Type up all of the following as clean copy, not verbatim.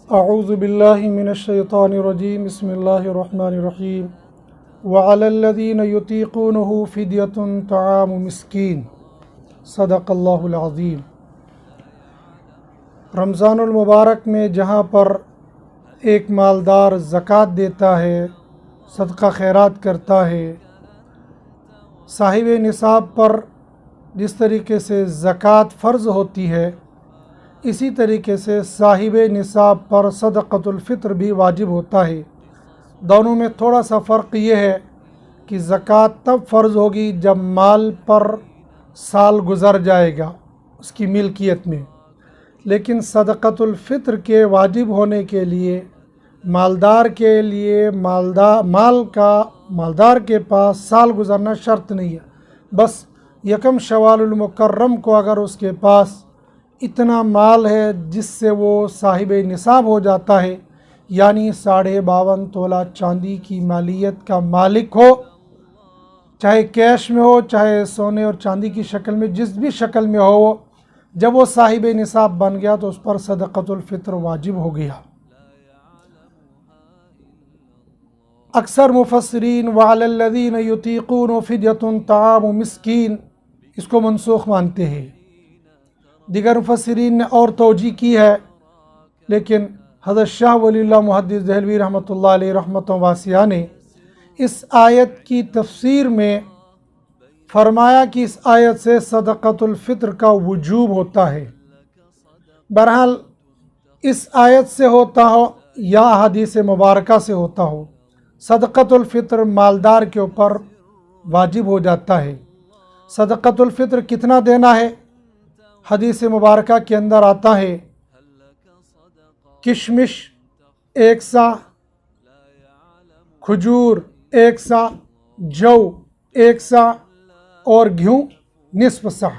اعوذ باللہ من الشیطان الرجیم بسم اللہ الرحمن الرحیم وعلی الذین یطیقونہ فدیۃ طعام مسکین صدق اللہ العظیم۔ رمضان المبارک میں جہاں پر ایک مالدار زکوٰۃ دیتا ہے، صدقہ خیرات کرتا ہے، صاحب نصاب پر جس طریقے سے زکوٰۃ فرض ہوتی ہے، اسی طریقے سے صاحب نصاب پر صدقۃ الفطر بھی واجب ہوتا ہے۔ دونوں میں تھوڑا سا فرق یہ ہے کہ زکوٰۃ تب فرض ہوگی جب مال پر سال گزر جائے گا اس کی ملکیت میں، لیکن صدقۃ الفطر کے واجب ہونے کے لیے مالدار کے لیے مالدار کے پاس سال گزرنا شرط نہیں ہے۔ بس یکم شوال المکرم کو اگر اس کے پاس اتنا مال ہے جس سے وہ صاحب نصاب ہو جاتا ہے، یعنی 52.5 تولہ چاندی کی مالیت کا مالک ہو، چاہے کیش میں ہو چاہے سونے اور چاندی کی شکل میں، جس بھی شکل میں ہو، جب وہ صاحب نصاب بن گیا تو اس پر صدقۃ الفطر واجب ہو گیا۔ اکثر مفسرین وعلی الذین یطیقون فدیۃ طعام مسکین اس کو منسوخ مانتے ہیں۔ دیگر مفسرین نے اور توجیہ کی ہے، لیکن حضرت شاہ ولی اللہ محدث دہلوی رحمۃ اللہ علیہ رحمۃ واسعہ نے اس آیت کی تفسیر میں فرمایا کہ اس آیت سے صدقۃ الفطر کا وجوب ہوتا ہے۔ بہرحال اس آیت سے ہوتا ہو یا حدیث مبارکہ سے ہوتا ہو، صدقۃ الفطر مالدار کے اوپر واجب ہو جاتا ہے۔ صدقۃ الفطر کتنا دینا ہے؟ حدیث مبارکہ کے اندر آتا ہے کشمش 1 سا، کھجور 1 سا، جو 1 سا اور گیہوں نصف سا۔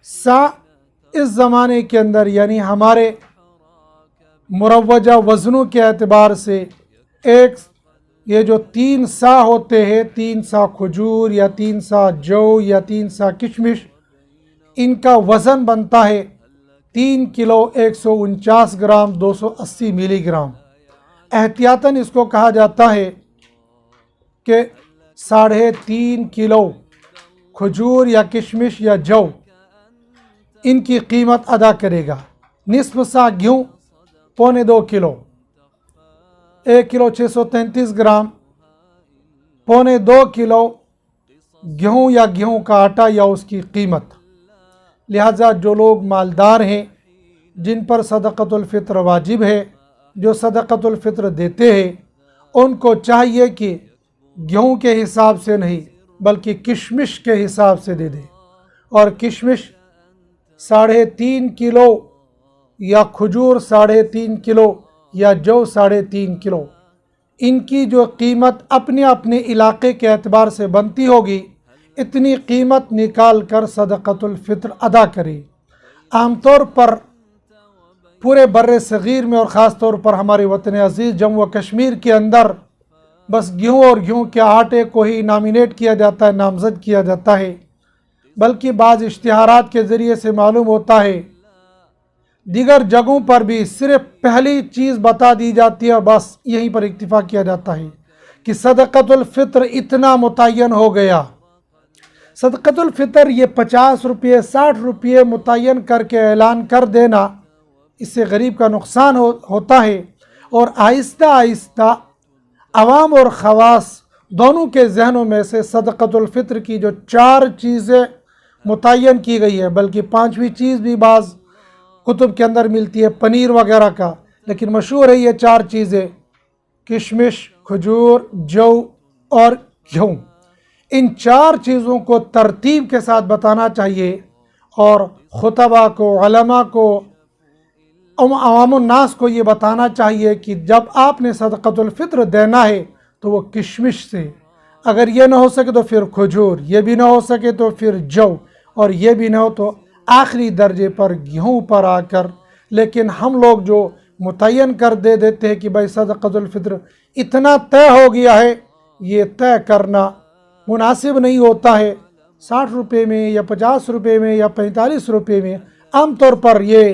سا اس زمانے کے اندر یعنی ہمارے مروجہ وزنوں کے اعتبار سے یہ جو 3 سا ہوتے ہیں، 3 سا کھجور یا 3 سا جو یا 3 سا کشمش، ان کا وزن بنتا ہے 3 کلو 149 گرام 280 ملی گرام۔ احتیاطاً اس کو کہا جاتا ہے کہ 3.5 کلو کھجور یا کشمش یا جو ان کی قیمت ادا کرے گا۔ نصف سا گیہوں 2.25 کلو، 1 کلو 633 گرام، 2.25 کلو گیہوں یا گیہوں کا آٹا یا اس کی قیمت۔ لہٰذا جو لوگ مالدار ہیں جن پر صدقۃ الفطر واجب ہے، جو صدقۃ الفطر دیتے ہیں، ان کو چاہیے کہ گیہوں کے حساب سے نہیں بلکہ کشمش کے حساب سے دے دیں، اور کشمش 3.5 کلو یا کھجور 3.5 کلو یا جو 3.5 کلو، ان کی جو قیمت اپنے اپنے علاقے کے اعتبار سے بنتی ہوگی، اتنی قیمت نکال کر صدقۃ الفطر ادا کرے۔ عام طور پر پورے بر صغیر میں اور خاص طور پر ہمارے وطن عزیز جموں و کشمیر کے اندر بس گیہوں اور گیہوں کے آٹے کو ہی نامینیٹ کیا جاتا ہے، نامزد کیا جاتا ہے، بلکہ بعض اشتہارات کے ذریعے سے معلوم ہوتا ہے، دیگر جگہوں پر بھی صرف پہلی چیز بتا دی جاتی ہے، بس یہیں پر اکتفا کیا جاتا ہے کہ صدقۃ الفطر اتنا متعین ہو گیا۔ صدقۃ الفطر یہ 50 روپے 60 روپے متعین کر کے اعلان کر دینا، اس سے غریب کا نقصان ہوتا ہے، اور آہستہ آہستہ عوام اور خواص دونوں کے ذہنوں میں سے صدقۃ الفطر کی جو 4 چیزیں متعین کی گئی ہے، بلکہ 5ویں چیز بھی بعض کتب کے اندر ملتی ہے، پنیر وغیرہ کا، لیکن مشہور ہے یہ 4 چیزیں: کشمش، کھجور، جو اور گیہوں۔ ان 4 چیزوں کو ترتیب کے ساتھ بتانا چاہیے، اور خطبہ کو، علماء کو، عوام الناس کو یہ بتانا چاہیے کہ جب آپ نے صدقۃ الفطر دینا ہے تو وہ کشمش سے، اگر یہ نہ ہو سکے تو پھر کھجور، یہ بھی نہ ہو سکے تو پھر جو، اور یہ بھی نہ ہو تو آخری درجے پر گیہوں پر آ کر۔ لیکن ہم لوگ جو متعین کر دیتے ہیں کہ بھائی صدقۃ الفطر اتنا طے ہو گیا ہے، یہ طے کرنا مناسب نہیں ہوتا ہے۔ 60 روپے میں یا 50 روپے میں یا 45 روپے میں عام طور پر یہ